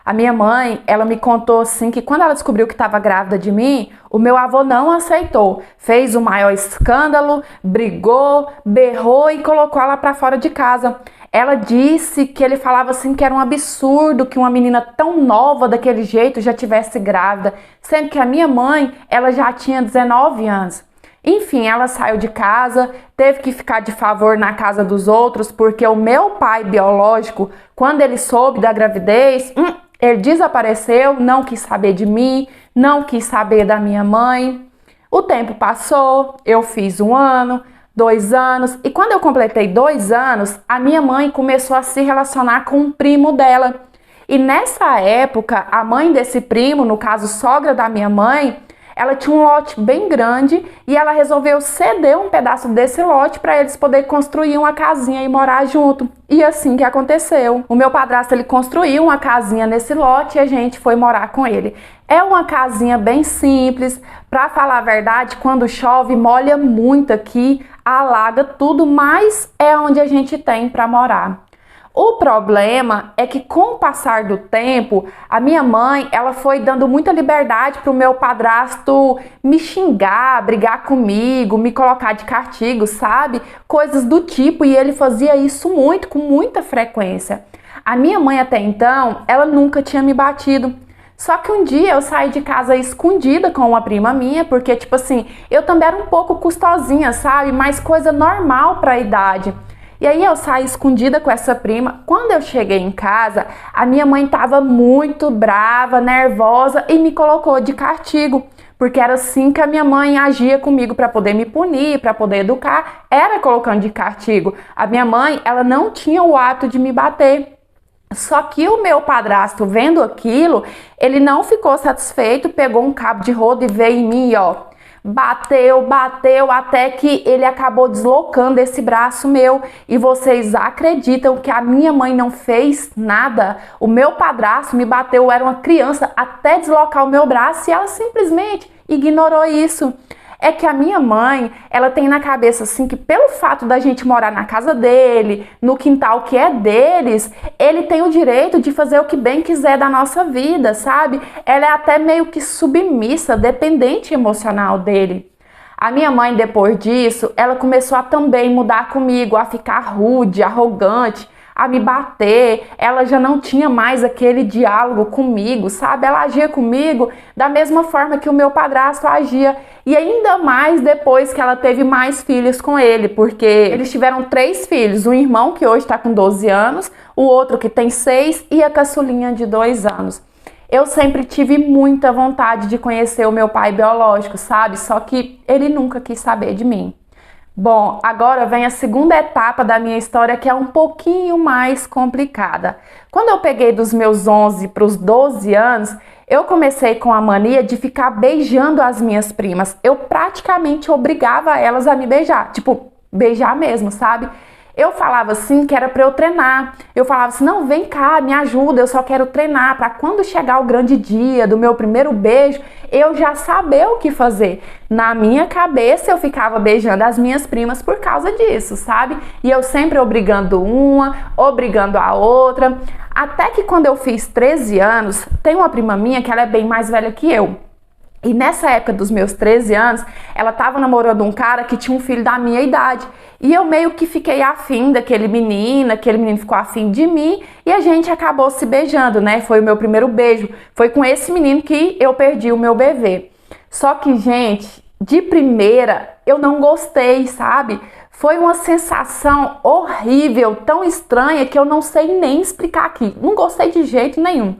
A minha mãe, ela me contou assim que quando ela descobriu que estava grávida de mim, o meu avô não aceitou. Fez o maior escândalo, brigou, berrou e colocou ela para fora de casa. Ela disse que ele falava assim que era um absurdo que uma menina tão nova daquele jeito já tivesse grávida, sendo que a minha mãe, ela já tinha 19 anos. Enfim, ela saiu de casa, teve que ficar de favor na casa dos outros, porque o meu pai biológico, quando ele soube da gravidez, ele desapareceu, não quis saber de mim, não quis saber da minha mãe. O tempo passou, eu fiz 1 ano, 2 anos, e quando eu completei 2 anos, a minha mãe começou a se relacionar com um primo dela. E nessa época, a mãe desse primo, no caso sogra da minha mãe, ela tinha um lote bem grande e ela resolveu ceder um pedaço desse lote para eles poderem construir uma casinha e morar junto. E assim que aconteceu. O meu padrasto, ele construiu uma casinha nesse lote e a gente foi morar com ele. É uma casinha bem simples. Para falar a verdade, quando chove, molha muito aqui, alaga tudo, mas é onde a gente tem para morar. O problema é que com o passar do tempo, a minha mãe, ela foi dando muita liberdade para o meu padrasto me xingar, brigar comigo, me colocar de castigo, sabe? Coisas do tipo, e ele fazia isso muito, com muita frequência. A minha mãe até então, ela nunca tinha me batido. Só que um dia eu saí de casa escondida com uma prima minha, porque tipo assim, eu também era um pouco custosinha, sabe? Mas coisa normal para a idade. E aí eu saí escondida com essa prima. Quando eu cheguei em casa, a minha mãe estava muito brava, nervosa e me colocou de castigo. Porque era assim que a minha mãe agia comigo para poder me punir, para poder educar, era colocando de castigo. A minha mãe, ela não tinha o hábito de me bater. Só que o meu padrasto, vendo aquilo, ele não ficou satisfeito, pegou um cabo de rodo e veio em mim, ó. Bateu, até que ele acabou deslocando esse braço meu. E vocês acreditam que a minha mãe não fez nada? O meu padrasto me bateu, eu era uma criança, até deslocar o meu braço e ela simplesmente ignorou isso. É que a minha mãe, ela tem na cabeça assim que pelo fato da gente morar na casa dele, no quintal que é deles, ele tem o direito de fazer o que bem quiser da nossa vida, sabe? Ela é até meio que submissa, dependente emocional dele. A minha mãe, depois disso, ela começou a também mudar comigo, a ficar rude, arrogante, a me bater. Ela já não tinha mais aquele diálogo comigo, sabe? Ela agia comigo da mesma forma que o meu padrasto agia. E ainda mais depois que ela teve mais filhos com ele, porque eles tiveram 3 filhos. Um irmão que hoje está com 12 anos, o outro que tem 6 e a caçulinha de 2 anos. Eu sempre tive muita vontade de conhecer o meu pai biológico, sabe? Só que ele nunca quis saber de mim. Bom, agora vem a segunda etapa da minha história, que é um pouquinho mais complicada. Quando eu peguei dos meus 11 para os 12 anos, eu comecei com a mania de ficar beijando as minhas primas. Eu praticamente obrigava elas a me beijar, tipo, beijar mesmo, sabe? Eu falava assim que era para eu treinar. Eu falava assim, não, vem cá, me ajuda, eu só quero treinar para quando chegar o grande dia do meu primeiro beijo, eu já saber o que fazer. Na minha cabeça eu ficava beijando as minhas primas por causa disso, sabe? E eu sempre obrigando uma, obrigando a outra. Até que quando eu fiz 13 anos, tem uma prima minha que ela é bem mais velha que eu. E nessa época dos meus 13 anos, ela estava namorando um cara que tinha um filho da minha idade. E eu meio que fiquei afim daquele menino, aquele menino ficou afim de mim e a gente acabou se beijando, né? Foi o meu primeiro beijo. Foi com esse menino que eu perdi o meu bebê. Só que, gente, de primeira eu não gostei, sabe? Foi uma sensação horrível, tão estranha que eu não sei nem explicar aqui. Não gostei de jeito nenhum.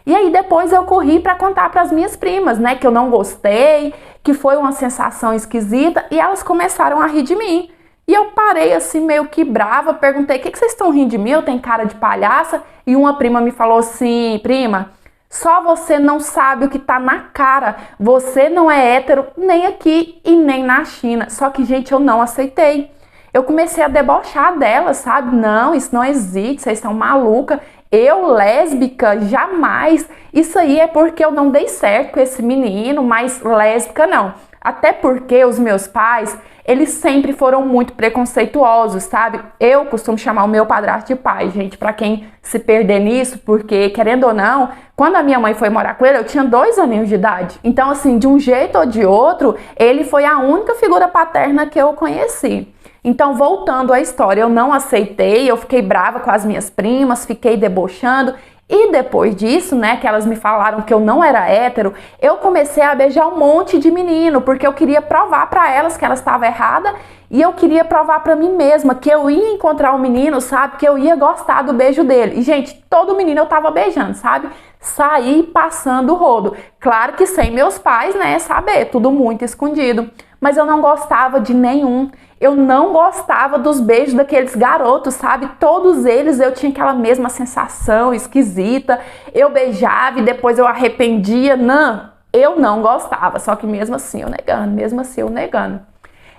E aí depois eu corri para contar para as minhas primas, né, que eu não gostei, que foi uma sensação esquisita, e elas começaram a rir de mim. E eu parei assim meio que brava, perguntei: "O que vocês estão rindo de mim? Eu tenho cara de palhaça?" E uma prima me falou assim: "Prima, só você não sabe o que tá na cara. Você não é hétero nem aqui e nem na China." Só que, gente, eu não aceitei. Eu comecei a debochar dela, sabe? Não, isso não existe, vocês estão malucas. Eu, lésbica, jamais. Isso aí é porque eu não dei certo com esse menino, mas lésbica não. Até porque os meus pais, eles sempre foram muito preconceituosos, sabe? Eu costumo chamar o meu padrasto de pai, gente, pra quem se perder nisso, porque, querendo ou não, quando a minha mãe foi morar com ele, eu tinha 2 aninhos de idade. Então, assim, de um jeito ou de outro, ele foi a única figura paterna que eu conheci. Então, voltando à história, eu não aceitei, eu fiquei brava com as minhas primas, fiquei debochando. E depois disso, né, que elas me falaram que eu não era hétero, eu comecei a beijar um monte de menino, porque eu queria provar pra elas que elas estavam erradas e eu queria provar pra mim mesma que eu ia encontrar um menino, sabe, que eu ia gostar do beijo dele. E, gente, todo menino eu tava beijando, sabe? Saí passando o rodo. Claro que sem meus pais, né, saber, tudo muito escondido. Mas eu não gostava de nenhum. Eu não gostava dos beijos daqueles garotos, sabe? Todos eles eu tinha aquela mesma sensação esquisita. Eu beijava e depois eu arrependia. Não, eu não gostava. Só que mesmo assim eu negando.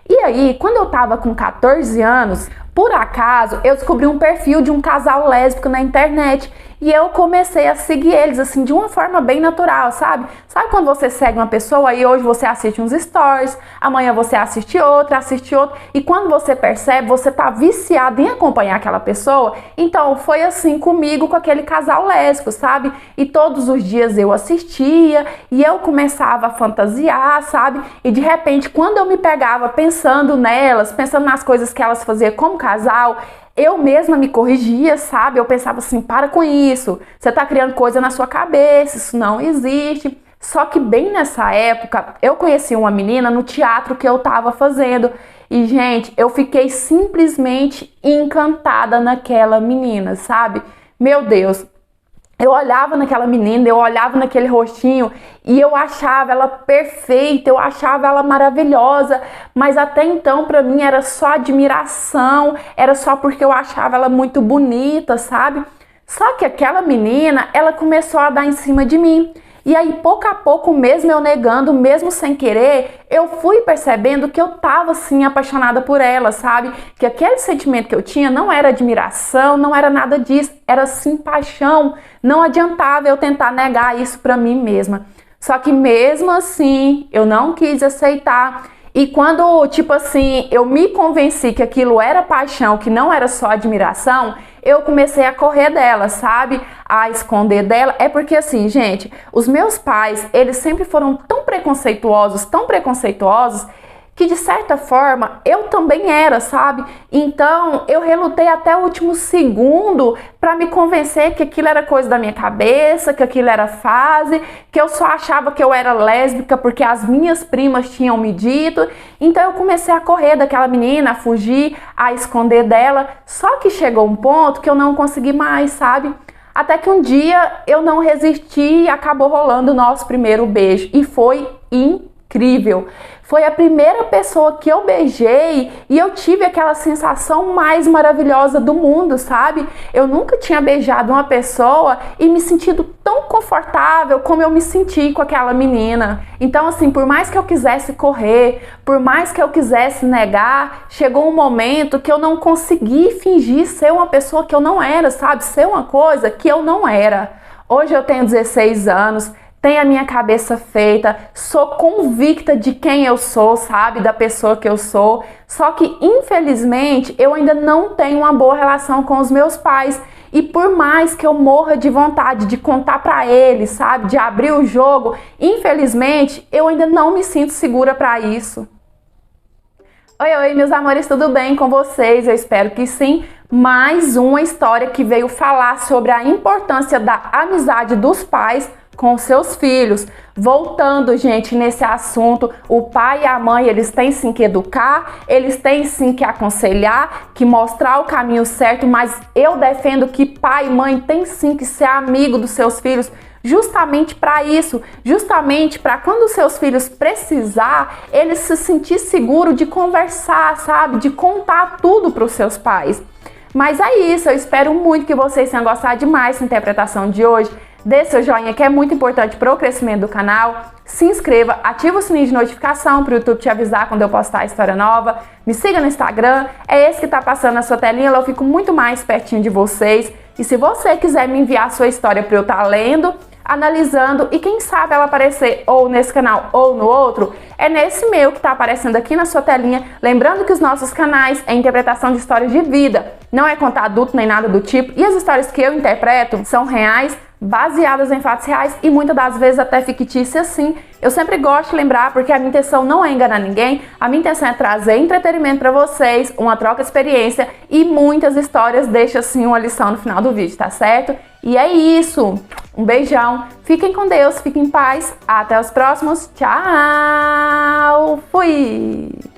E aí, quando eu tava com 14 anos, por acaso, eu descobri um perfil de um casal lésbico na internet. E eu comecei a seguir eles, assim, de uma forma bem natural, sabe? Sabe quando você segue uma pessoa e hoje você assiste uns stories, amanhã você assiste outra, e quando você percebe, você tá viciado em acompanhar aquela pessoa? Então, foi assim comigo, com aquele casal lésbico, sabe? E todos os dias eu assistia e eu começava a fantasiar, sabe? E de repente, quando eu me pegava pensando nelas, pensando nas coisas que elas faziam como casal, eu mesma me corrigia, sabe? Eu pensava assim, para com isso, você tá criando coisa na sua cabeça, isso não existe. Só que bem nessa época, eu conheci uma menina no teatro que eu tava fazendo. E, gente, eu fiquei simplesmente encantada naquela menina, sabe? Meu Deus, eu olhava naquela menina, eu olhava naquele rostinho e eu achava ela perfeita, eu achava ela maravilhosa, mas até então pra mim era só admiração, era só porque eu achava ela muito bonita, sabe? Só que aquela menina, ela começou a dar em cima de mim. E aí, pouco a pouco, mesmo eu negando, mesmo sem querer, eu fui percebendo que eu tava, assim, apaixonada por ela, sabe? Que aquele sentimento que eu tinha não era admiração, não era nada disso, era, sim, paixão. Não adiantava eu tentar negar isso pra mim mesma. Só que mesmo assim, eu não quis aceitar. E quando, tipo assim, eu me convenci que aquilo era paixão, que não era só admiração, eu comecei a correr dela, sabe? A esconder dela. É porque assim, gente, os meus pais, eles sempre foram tão preconceituosos, que de certa forma eu também era, sabe? Então eu relutei até o último segundo para me convencer que aquilo era coisa da minha cabeça, que aquilo era fase, que eu só achava que eu era lésbica porque as minhas primas tinham me dito. Então eu comecei a correr daquela menina, a fugir, a esconder dela. Só que chegou um ponto que eu não consegui mais, sabe? Até que um dia eu não resisti e acabou rolando o nosso primeiro beijo. E foi incrível. Foi a primeira pessoa que eu beijei e eu tive aquela sensação mais maravilhosa do mundo, sabe? Eu nunca tinha beijado uma pessoa e me sentido tão confortável como eu me senti com aquela menina. Então, assim, por mais que eu quisesse correr, por mais que eu quisesse negar, chegou um momento que eu não consegui fingir ser uma pessoa que eu não era, sabe? Ser uma coisa que eu não era. Hoje eu tenho 16 anos, tenho a minha cabeça feita, sou convicta de quem eu sou, sabe? Da pessoa que eu sou. Só que, infelizmente, eu ainda não tenho uma boa relação com os meus pais. E por mais que eu morra de vontade de contar pra eles, sabe? De abrir o jogo, infelizmente, eu ainda não me sinto segura pra isso. Oi, meus amores, tudo bem com vocês? Eu espero que sim. Mais uma história que veio falar sobre a importância da amizade dos pais com seus filhos. Voltando, gente, nesse assunto, o pai e a mãe, eles têm sim que educar, eles têm sim que aconselhar, que mostrar o caminho certo, mas eu defendo que pai e mãe têm sim que ser amigo dos seus filhos, justamente para isso, justamente para quando os seus filhos precisar, eles se sentir seguro de conversar, sabe, de contar tudo para os seus pais. Mas é isso, eu espero muito que vocês tenham gostado demais dessa interpretação de hoje. Dê seu joinha, que é muito importante para o crescimento do canal. Se inscreva, ativa o sininho de notificação para o YouTube te avisar quando eu postar história nova. Me siga no Instagram, é esse que está passando na sua telinha, eu fico muito mais pertinho de vocês. E se você quiser me enviar a sua história para eu estar lendo, analisando e quem sabe ela aparecer ou nesse canal ou no outro, é nesse meu que tá aparecendo aqui na sua telinha. Lembrando que os nossos canais é interpretação de histórias de vida, não é contar adulto nem nada do tipo, e as histórias que eu interpreto são reais, baseadas em fatos reais e muitas das vezes até fictícias sim. Eu sempre gosto de lembrar porque a minha intenção não é enganar ninguém, a minha intenção é trazer entretenimento para vocês, uma troca de experiência e muitas histórias deixam assim uma lição no final do vídeo, tá certo? E é isso, um beijão, fiquem com Deus, fiquem em paz, até os próximos, tchau, fui!